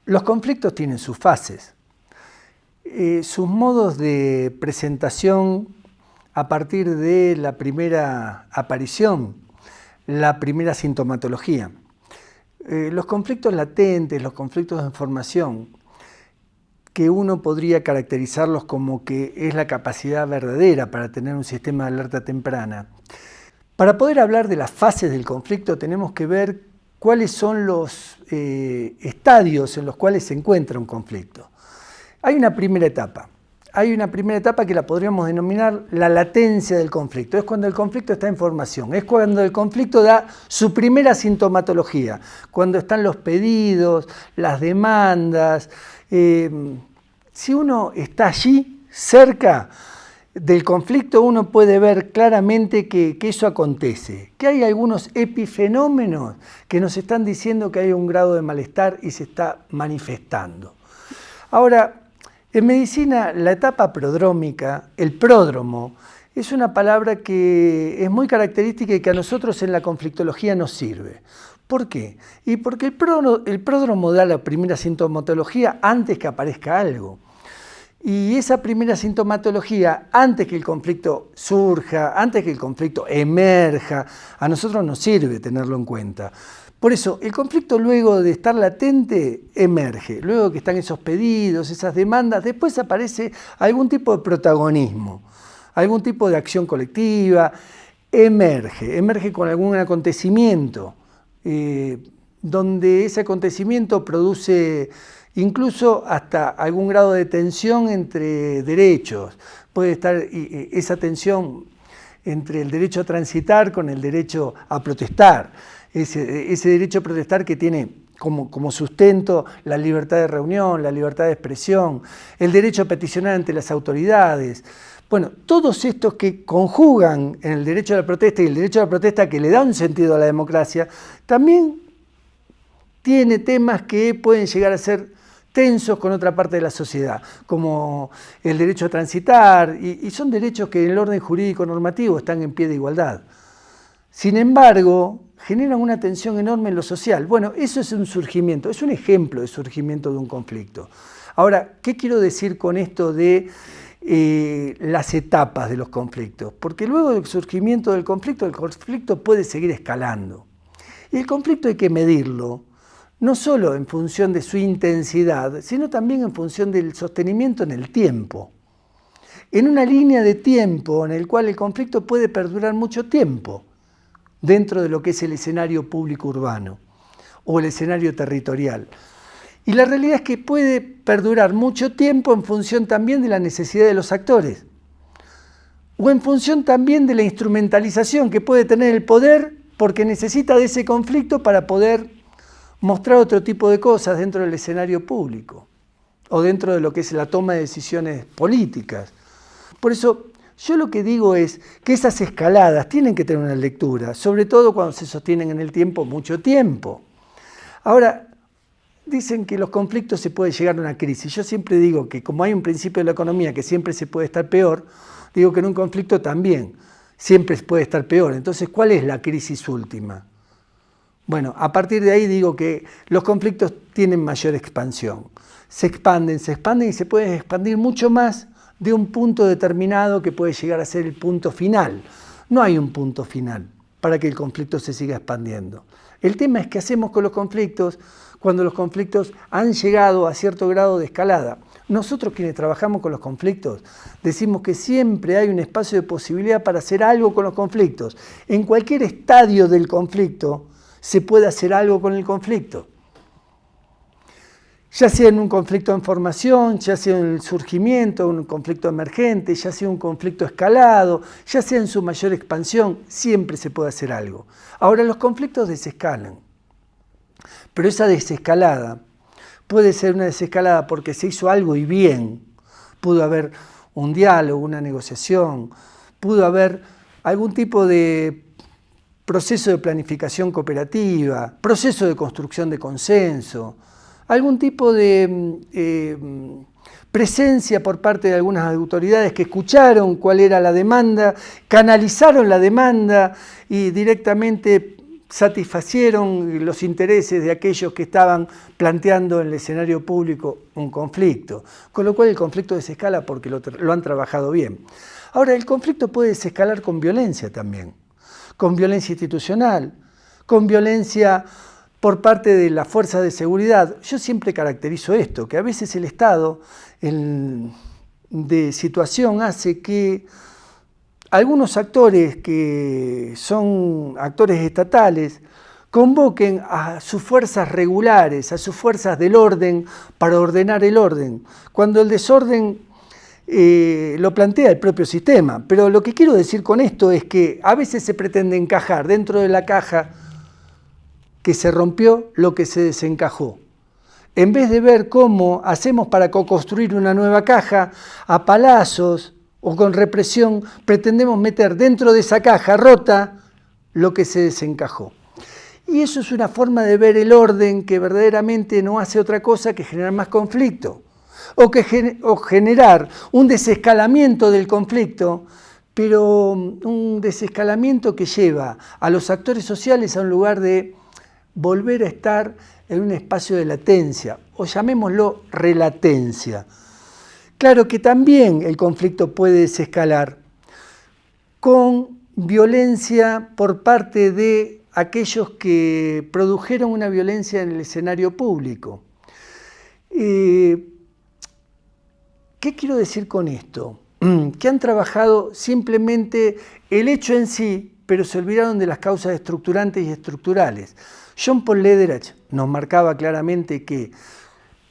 Los conflictos tienen sus fases, sus modos de presentación a partir de la primera aparición, la primera sintomatología. Los conflictos latentes, los conflictos de formación, que uno podría caracterizarlos como que es la capacidad verdadera para tener un sistema de alerta temprana. Para poder hablar de las fases del conflicto tenemos que ver cuáles son los estadios en los cuales se encuentra un conflicto. Hay una primera etapa que la podríamos denominar la latencia del conflicto. Es cuando el conflicto está en formación, es cuando el conflicto da su primera sintomatología, cuando están los pedidos, las demandas. Si uno está allí, cerca del conflicto, uno puede ver claramente que eso acontece, que hay algunos epifenómenos que nos están diciendo que hay un grado de malestar y se está manifestando. Ahora, en medicina, la etapa prodrómica, el pródromo, es una palabra que es muy característica y que a nosotros en la conflictología nos sirve. ¿Por qué? Y porque el pródromo da la primera sintomatología antes que aparezca algo. Y esa primera sintomatología, antes que el conflicto surja, antes que el conflicto emerja, a nosotros nos sirve tenerlo en cuenta. Por eso, el conflicto luego de estar latente emerge, luego que están esos pedidos, esas demandas, después aparece algún tipo de protagonismo, algún tipo de acción colectiva, emerge con algún acontecimiento, donde ese acontecimiento produce incluso hasta algún grado de tensión entre derechos. Puede estar esa tensión entre el derecho a transitar con el derecho a protestar. Ese derecho a protestar que tiene como sustento la libertad de reunión, la libertad de expresión, el derecho a peticionar ante las autoridades. Bueno, todos estos que conjugan en el derecho a la protesta y el derecho a la protesta que le da un sentido a la democracia, también tiene temas que pueden llegar a ser tensos con otra parte de la sociedad, como el derecho a transitar, y son derechos que en el orden jurídico normativo están en pie de igualdad. Sin embargo, generan una tensión enorme en lo social. Bueno, eso es un surgimiento, es un ejemplo de surgimiento de un conflicto. Ahora, ¿qué quiero decir con esto de las etapas de los conflictos? Porque luego del surgimiento del conflicto, el conflicto puede seguir escalando. Y el conflicto hay que medirlo, no solo en función de su intensidad, sino también en función del sostenimiento en el tiempo. En una línea de tiempo en el cual el conflicto puede perdurar mucho tiempo, dentro de lo que es el escenario público urbano o el escenario territorial. Y la realidad es que puede perdurar mucho tiempo en función también de la necesidad de los actores, o en función también de la instrumentalización que puede tener el poder porque necesita de ese conflicto para poder mostrar otro tipo de cosas dentro del escenario público o dentro de lo que es la toma de decisiones políticas. Por eso, yo lo que digo es que esas escaladas tienen que tener una lectura, sobre todo cuando se sostienen en el tiempo mucho tiempo. Ahora, dicen que los conflictos se puede llegar a una crisis. Yo siempre digo que como hay un principio de la economía que siempre se puede estar peor, digo que en un conflicto también siempre puede estar peor. Entonces, ¿cuál es la crisis última? Bueno, a partir de ahí digo que los conflictos tienen mayor expansión. Se expanden y se pueden expandir mucho más de un punto determinado que puede llegar a ser el punto final. No hay un punto final para que el conflicto se siga expandiendo. El tema es qué hacemos con los conflictos cuando los conflictos han llegado a cierto grado de escalada. Nosotros quienes trabajamos con los conflictos decimos que siempre hay un espacio de posibilidad para hacer algo con los conflictos. En cualquier estadio del conflicto se puede hacer algo con el conflicto. Ya sea en un conflicto en formación, ya sea en el surgimiento, un conflicto emergente, ya sea un conflicto escalado, ya sea en su mayor expansión, siempre se puede hacer algo. Ahora, los conflictos desescalan, pero esa desescalada puede ser una desescalada porque se hizo algo y bien. Pudo haber un diálogo, una negociación, pudo haber algún tipo de proceso de planificación cooperativa, proceso de construcción de consenso, algún tipo de presencia por parte de algunas autoridades que escucharon cuál era la demanda, canalizaron la demanda y directamente satisfacieron los intereses de aquellos que estaban planteando en el escenario público un conflicto, con lo cual el conflicto desescala porque lo han trabajado bien. Ahora, el conflicto puede desescalar con violencia también, con violencia institucional, con violencia por parte de las fuerzas de seguridad. Yo siempre caracterizo esto, que a veces el Estado de situación hace que algunos actores que son actores estatales convoquen a sus fuerzas regulares, a sus fuerzas del orden para ordenar el orden, cuando el desorden lo plantea el propio sistema. Pero lo que quiero decir con esto es que a veces se pretende encajar dentro de la caja que se rompió lo que se desencajó. En vez de ver cómo hacemos para co-construir una nueva caja, a palazos o con represión, pretendemos meter dentro de esa caja rota lo que se desencajó. Y eso es una forma de ver el orden que verdaderamente no hace otra cosa que generar más conflicto, o generar un desescalamiento del conflicto, pero un desescalamiento que lleva a los actores sociales a un lugar de volver a estar en un espacio de latencia, o llamémoslo relatencia. Claro que también el conflicto puede desescalar con violencia por parte de aquellos que produjeron una violencia en el escenario público. ¿Qué quiero decir con esto? Que han trabajado simplemente el hecho en sí, pero se olvidaron de las causas estructurantes y estructurales. John Paul Lederach nos marcaba claramente que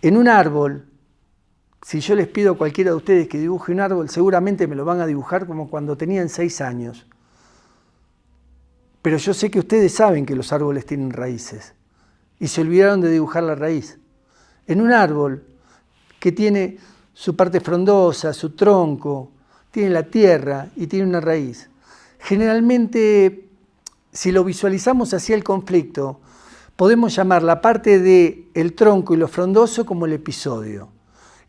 en un árbol, si yo les pido a cualquiera de ustedes que dibuje un árbol, seguramente me lo van a dibujar como cuando tenían 6 años. Pero yo sé que ustedes saben que los árboles tienen raíces y se olvidaron de dibujar la raíz. En un árbol que tiene su parte frondosa, su tronco, tiene la tierra y tiene una raíz. Generalmente, si lo visualizamos hacia el conflicto, podemos llamar la parte del tronco y lo frondoso como el episodio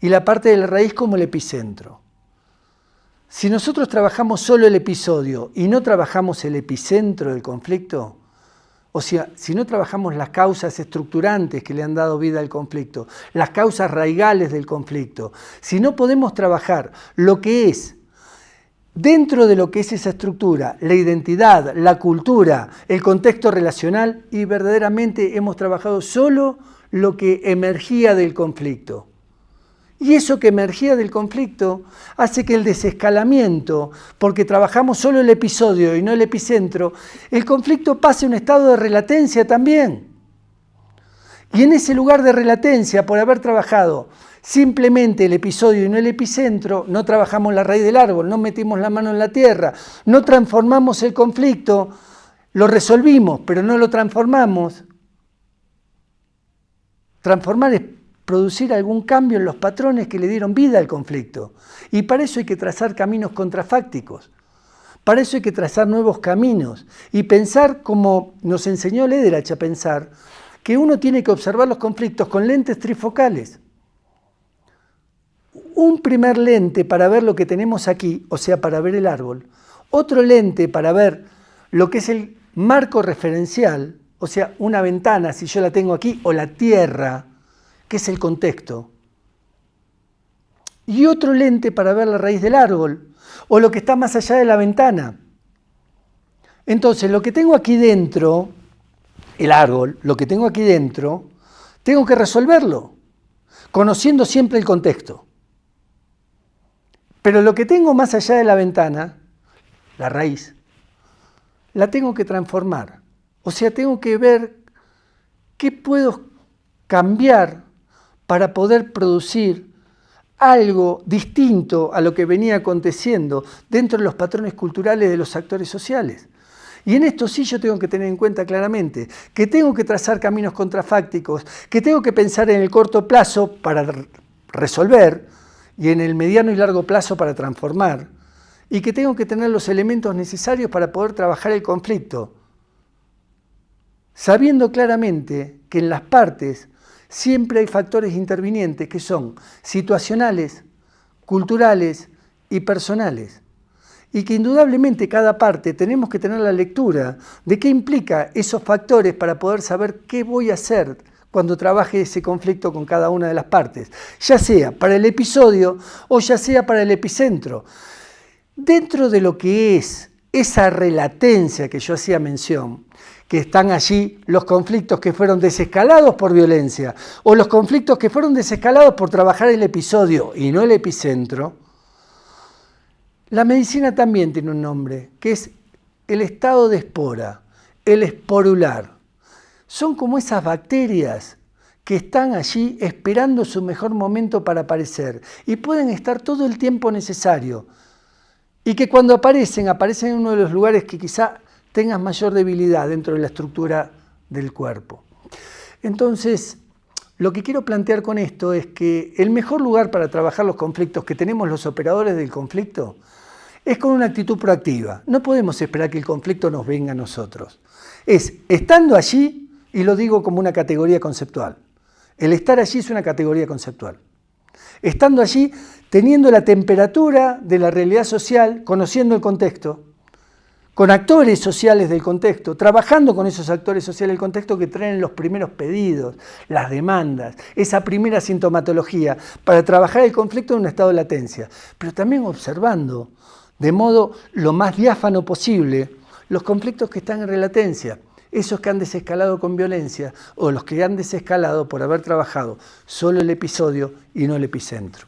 y la parte de la raíz como el epicentro. Si nosotros trabajamos solo el episodio y no trabajamos el epicentro del conflicto, o sea, si no trabajamos las causas estructurantes que le han dado vida al conflicto, las causas raigales del conflicto, si no podemos trabajar lo que es dentro de lo que es esa estructura, la identidad, la cultura, el contexto relacional, y verdaderamente hemos trabajado solo lo que emergía del conflicto. Y eso que emergía del conflicto hace que el desescalamiento, porque trabajamos solo el episodio y no el epicentro, el conflicto pase a un estado de relatencia también. Y en ese lugar de relatencia, por haber trabajado simplemente el episodio y no el epicentro, no trabajamos la raíz del árbol, no metimos la mano en la tierra, no transformamos el conflicto, lo resolvimos, pero no lo transformamos. Transformar es producir algún cambio en los patrones que le dieron vida al conflicto. Y para eso hay que trazar caminos contrafácticos. Para eso hay que trazar nuevos caminos y pensar como nos enseñó Lederach a pensar, que uno tiene que observar los conflictos con lentes trifocales. Un primer lente para ver lo que tenemos aquí, o sea, para ver el árbol. Otro lente para ver lo que es el marco referencial, o sea, una ventana, si yo la tengo aquí, o la tierra, que es el contexto. Y otro lente para ver la raíz del árbol, o lo que está más allá de la ventana. Entonces, lo que tengo aquí dentro, el árbol, lo que tengo aquí dentro, tengo que resolverlo, conociendo siempre el contexto. Pero lo que tengo más allá de la ventana, la raíz, la tengo que transformar. O sea, tengo que ver qué puedo cambiar para poder producir algo distinto a lo que venía aconteciendo dentro de los patrones culturales de los actores sociales. Y en esto sí yo tengo que tener en cuenta claramente que tengo que trazar caminos contrafácticos, que tengo que pensar en el corto plazo para resolver y en el mediano y largo plazo para transformar, y que tengo que tener los elementos necesarios para poder trabajar el conflicto, sabiendo claramente que en las partes siempre hay factores intervinientes que son situacionales, culturales y personales. y que indudablemente cada parte tenemos que tener la lectura de qué implica esos factores para poder saber qué voy a hacer cuando trabaje ese conflicto con cada una de las partes, ya sea para el episodio o ya sea para el epicentro. Dentro de lo que es esa relatencia que yo hacía mención, que están allí los conflictos que fueron desescalados por violencia o los conflictos que fueron desescalados por trabajar el episodio y no el epicentro, la medicina también tiene un nombre, que es el estado de espora, el esporular. Son como esas bacterias que están allí esperando su mejor momento para aparecer y pueden estar todo el tiempo necesario. Y que cuando aparecen en uno de los lugares que quizá tengas mayor debilidad dentro de la estructura del cuerpo. Entonces, lo que quiero plantear con esto es que el mejor lugar para trabajar los conflictos que tenemos los operadores del conflicto es con una actitud proactiva. No podemos esperar que el conflicto nos venga a nosotros. Es estando allí, y lo digo como una categoría conceptual. El estar allí es una categoría conceptual. Estando allí, teniendo la temperatura de la realidad social, conociendo el contexto, con actores sociales del contexto, trabajando con esos actores sociales del contexto que traen los primeros pedidos, las demandas, esa primera sintomatología, para trabajar el conflicto en un estado de latencia, pero también observando de modo lo más diáfano posible los conflictos que están en relatencia, esos que han desescalado con violencia o los que han desescalado por haber trabajado solo el episodio y no el epicentro.